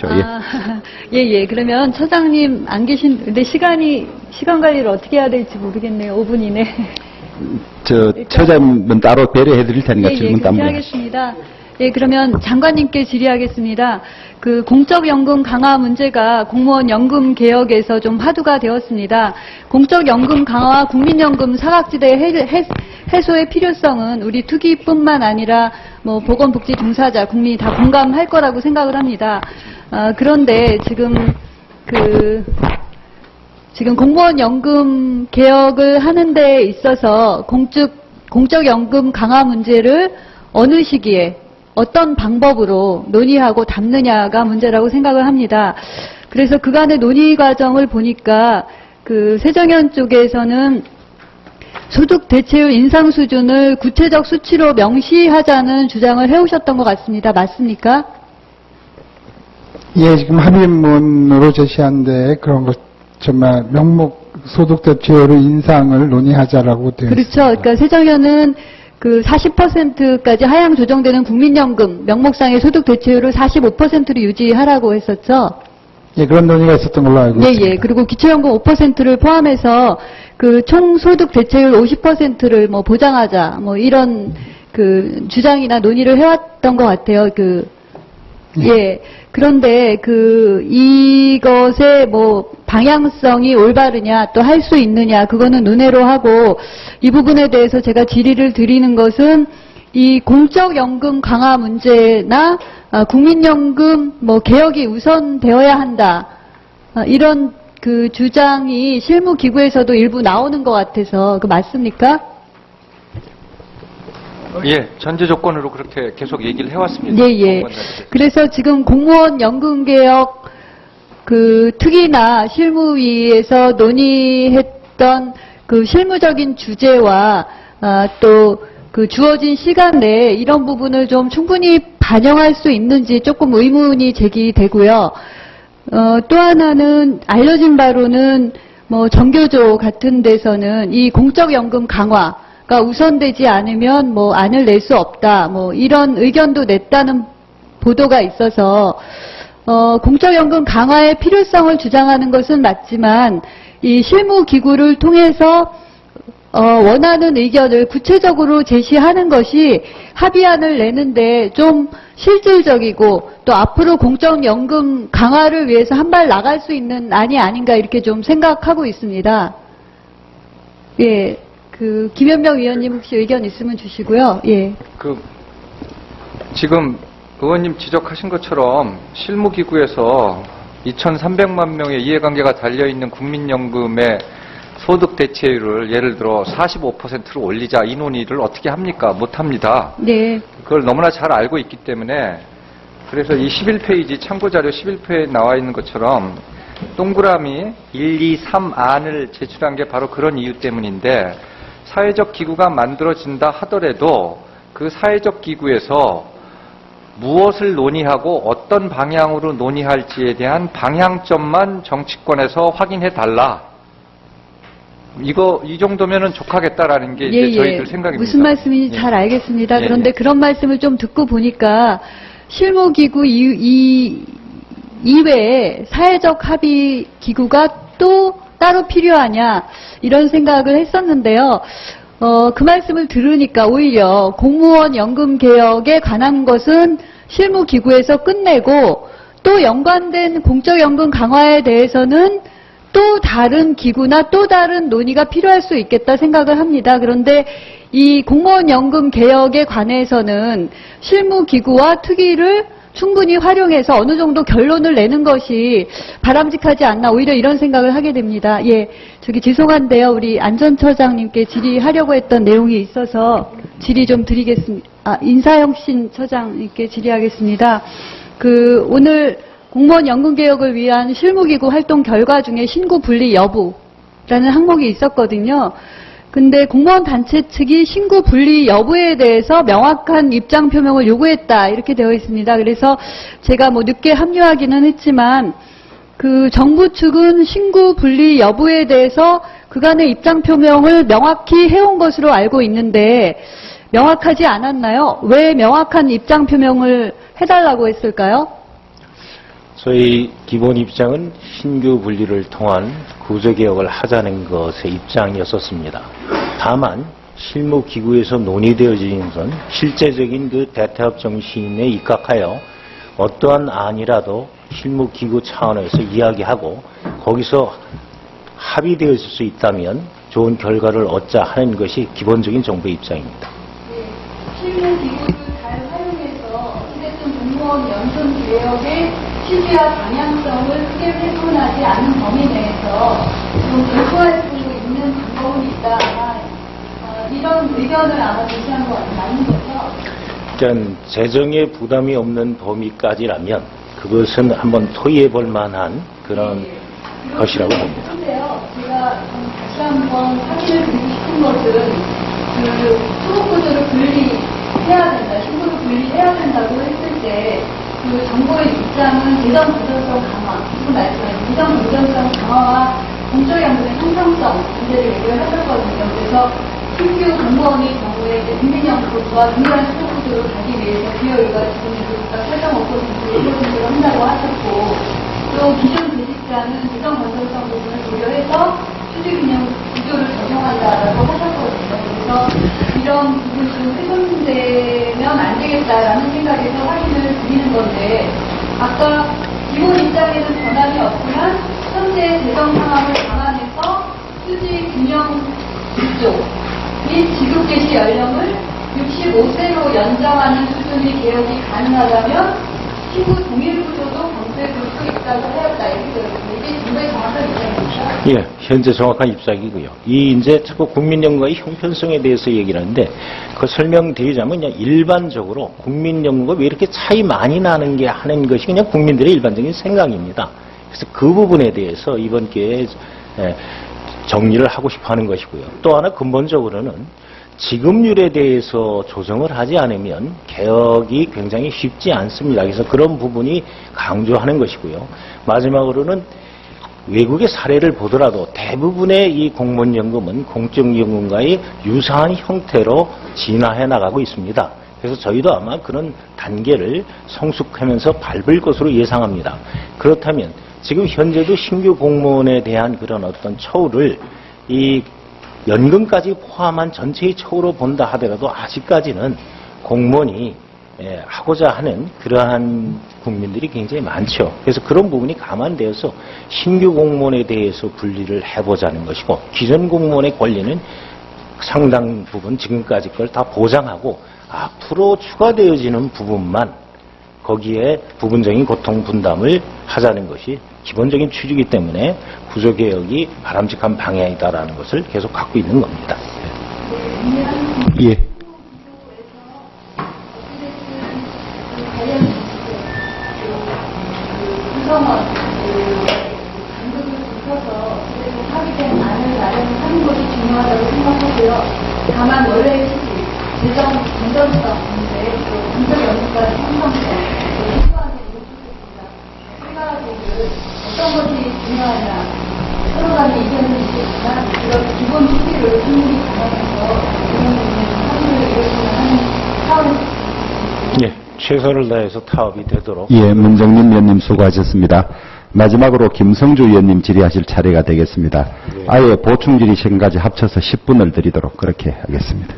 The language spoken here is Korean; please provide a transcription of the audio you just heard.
하시죠. 예. 그러면 처장님 안 근데 시간 관리를 어떻게 해야 될지 모르겠네요. 5분 이내. 처장은 따로 배려해 드릴 테니까 질문 그렇게 따로. 하겠습니다. 예, 그러면 장관님께 질의하겠습니다. 그 공적연금 강화 문제가 공무원 연금 개혁에서 좀 화두가 되었습니다. 공적연금 강화와 국민연금 사각지대 해소의 필요성은 우리 투기뿐만 아니라 뭐 보건복지 종사자, 국민이 다 공감할 거라고 생각을 합니다. 그런데 지금 공무원 연금 개혁을 하는 데 있어서 공적연금 강화 문제를 어느 시기에 어떤 방법으로 논의하고 담느냐가 문제라고 생각을 합니다. 그래서 그간의 논의 과정을 보니까 새정연 쪽에서는 소득 대체율 인상 수준을 구체적 수치로 명시하자는 주장을 해오셨던 것 같습니다. 맞습니까? 예, 지금 합의문으로 제시한 데 그런 것 정말 명목 소득 대체율 인상을 논의하자라고 되어 그렇죠. 있습니다. 그러니까 새정연은 40%까지 하향 조정되는 국민연금 명목상의 소득 대체율을 45%로 유지하라고 했었죠. 예, 그런 논의가 있었던 걸로 알고 있습니다. 예. 그리고 기초연금 5%를 포함해서 총 소득 대체율 50%를 보장하자, 이런 주장이나 논의를 해왔던 것 같아요. 예. 그런데 이것의 방향성이 올바르냐 또 할 수 있느냐 그거는 논외로 하고, 이 부분에 대해서 제가 질의를 드리는 것은 이 공적연금 강화 문제나 국민연금 개혁이 우선되어야 한다, 이런 주장이 실무기구에서도 일부 나오는 것 같아서 맞습니까? 예, 전제 조건으로 그렇게 계속 얘기를 해왔습니다. 예. 그래서 지금 공무원 연금개혁 특위나 실무위에서 논의했던 실무적인 주제와 또 주어진 시간 내에 이런 부분을 좀 충분히 반영할 수 있는지 조금 의문이 제기되고요. 또 하나는 알려진 바로는 정교조 같은 데서는 이 공적연금 강화가 우선되지 않으면 안을 낼 수 없다, 이런 의견도 냈다는 보도가 있어서 공적연금 강화의 필요성을 주장하는 것은 맞지만 이 실무기구를 통해서 원하는 의견을 구체적으로 제시하는 것이 합의안을 내는데 좀 실질적이고 또 앞으로 공적연금 강화를 위해서 한 발 나갈 수 있는 안이 아닌가 이렇게 좀 생각하고 있습니다. 예, 김현명 위원님 혹시 의견 있으면 주시고요. 예. 지금 의원님 지적하신 것처럼 실무기구에서 2,300만 명의 이해관계가 달려있는 국민연금의 소득 대체율을 예를 들어 45%로 올리자, 이 논의를 어떻게 합니까? 못합니다. 네. 그걸 너무나 잘 알고 있기 때문에, 그래서 이 11페이지 참고자료 11페이지에 나와 있는 것처럼 동그라미 1, 2, 3안을 제출한 게 바로 그런 이유 때문인데, 사회적 기구가 만들어진다 하더라도 그 사회적 기구에서 무엇을 논의하고 어떤 방향으로 논의할지에 대한 방향점만 정치권에서 확인해 달라. 이 정도면은 족하겠다라는 게 이제 저희들 생각입니다. 무슨 말씀인지 잘 알겠습니다. 그런데 그런 말씀을 좀 듣고 보니까 실무기구 이외에 사회적 합의 기구가 또 따로 필요하냐 이런 생각을 했었는데요. 그 말씀을 들으니까 오히려 공무원 연금 개혁에 관한 것은 실무기구에서 끝내고 또 연관된 공적연금 강화에 대해서는 또 다른 기구나 또 다른 논의가 필요할 수 있겠다 생각을 합니다. 그런데 이 공무원 연금 개혁에 관해서는 실무기구와 특위를 충분히 활용해서 어느 정도 결론을 내는 것이 바람직하지 않나, 오히려 이런 생각을 하게 됩니다. 예, 죄송한데요. 우리 안전처장님께 질의하려고 했던 내용이 있어서 질의 좀 드리겠습니다. 인사혁신 처장님께 질의하겠습니다. 오늘 공무원 연금개혁을 위한 실무기구 활동 결과 중에 신고 분리 여부라는 항목이 있었거든요. 근데 공무원 단체 측이 신고 분리 여부에 대해서 명확한 입장 표명을 요구했다 이렇게 되어 있습니다. 그래서 제가 늦게 합류하기는 했지만 정부 측은 신고 분리 여부에 대해서 그간의 입장 표명을 명확히 해온 것으로 알고 있는데 명확하지 않았나요? 왜 명확한 입장 표명을 해달라고 했을까요? 저희 기본 입장은 신규 분리를 통한 구조개혁을 하자는 것의 입장이었었습니다. 다만 실무기구에서 논의되어진 건 실제적인 그 대타협 정신에 입각하여 어떠한 안이라도 실무기구 차원에서 이야기하고 거기서 합의되었을 수 있다면 좋은 결과를 얻자 하는 것이 기본적인 정부의 입장입니다. 실무기구를 잘 활용해서 어찌됐든 공무원 연금 개혁의 취지와 방향성을 크게 훼손하지 않는 범위 내에서 좀 결부할 수 있는 방법이 있다. 이런 의견을 아마 제시한 거 맞는 거죠? 일단 재정에 부담이 없는 범위까지라면 그것은 한번 토의해 볼 만한 그런 것이라고 봅니다. 그런데요, 제가 다시 한번 확인을 드리고 싶은 것은 그 수급구조를 분리해야 된다, 신고를 분리해야 된다고 했을 때 그 정부의 입장은 재정 건전성 강화, 지금 말씀하신 재정 건전성 강화와 공적 연금의 형성성 문제를 얘기를 하셨거든요. 그래서 신규 공무원이 정부의 국민연금과 동일한 수급구조를 가기 위해서 기여율과 지분율과 설정 5%를 한다고 하셨고, 또 기존 재직자는 재정 건전성 부분을 고려해서 수직균형 구조를 적용한다라고 하셨거든요. 그래서 이런 부분이 좀 훼손되면 안 되겠다라는 생각에서 확인을 드리는 건데, 아까 기본 입장에는 변함이 없지만 현재 재정 상황을 감안해서 수직균형 구조 및 지급 개시 연령을 65세로 연장하는 수준의 개혁이 가능하다면 신고 동일 구조도 검토해 볼 수 있다고 하였다. 이게 정부의 정확한 입장입니까? 예, 현재 정확한 입장이고요. 이 이제 자꾸 국민연금의 형편성에 대해서 얘기를 하는데 그 설명드리자면 그냥 일반적으로 국민연금과 왜 이렇게 차이 많이 나는 게 하는 것이 그냥 국민들의 일반적인 생각입니다. 그래서 그 부분에 대해서 이번 기회에 정리를 하고 싶어 하는 것이고요. 또 하나 근본적으로는 지급률에 대해서 조정을 하지 않으면 개혁이 굉장히 쉽지 않습니다. 그래서 그런 부분이 강조하는 것이고요. 마지막으로는 외국의 사례를 보더라도 대부분의 이 공무원연금은 공적연금과의 유사한 형태로 진화해 나가고 있습니다. 그래서 저희도 아마 그런 단계를 성숙하면서 밟을 것으로 예상합니다. 그렇다면 지금 현재도 신규 공무원에 대한 그런 어떤 처우를 이 연금까지 포함한 전체의 처우로 본다 하더라도 아직까지는 공무원이 하고자 하는 그러한 국민들이 굉장히 많죠. 그래서 그런 부분이 감안되어서 신규 공무원에 대해서 분리를 해보자는 것이고 기존 공무원의 권리는 상당 부분 지금까지 걸 다 보장하고 앞으로 추가되어지는 부분만 거기에 부분적인 고통 분담을 하자는 것이 기본적인 취지이기 때문에 구조개혁이 바람직한 방향이다라는 것을 계속 갖고 있는 겁니다. 예. 구성원 강도를 붙여서 합의된 안을 마련하는 것이 중요하다고 생각하고요. 다만 원래의 취지, 재정 건전성 문제, 공적 연구까지 형성성, 필요하게 이루어졌습니다. 생각하기를 어떤 것이 중요하냐, 서로 간의 의견은 있겠지만 그런 기본 취지를 충분히 감안해서 합의를 이루어지는 하는 차원에서 예, 최선을 다해서 타협이 되도록. 예, 문정림 위원님 수고하셨습니다. 마지막으로 김성주 위원님 질의하실 차례가 되겠습니다. 아예 보충 질의 시간까지 합쳐서 10분을 드리도록 그렇게 하겠습니다.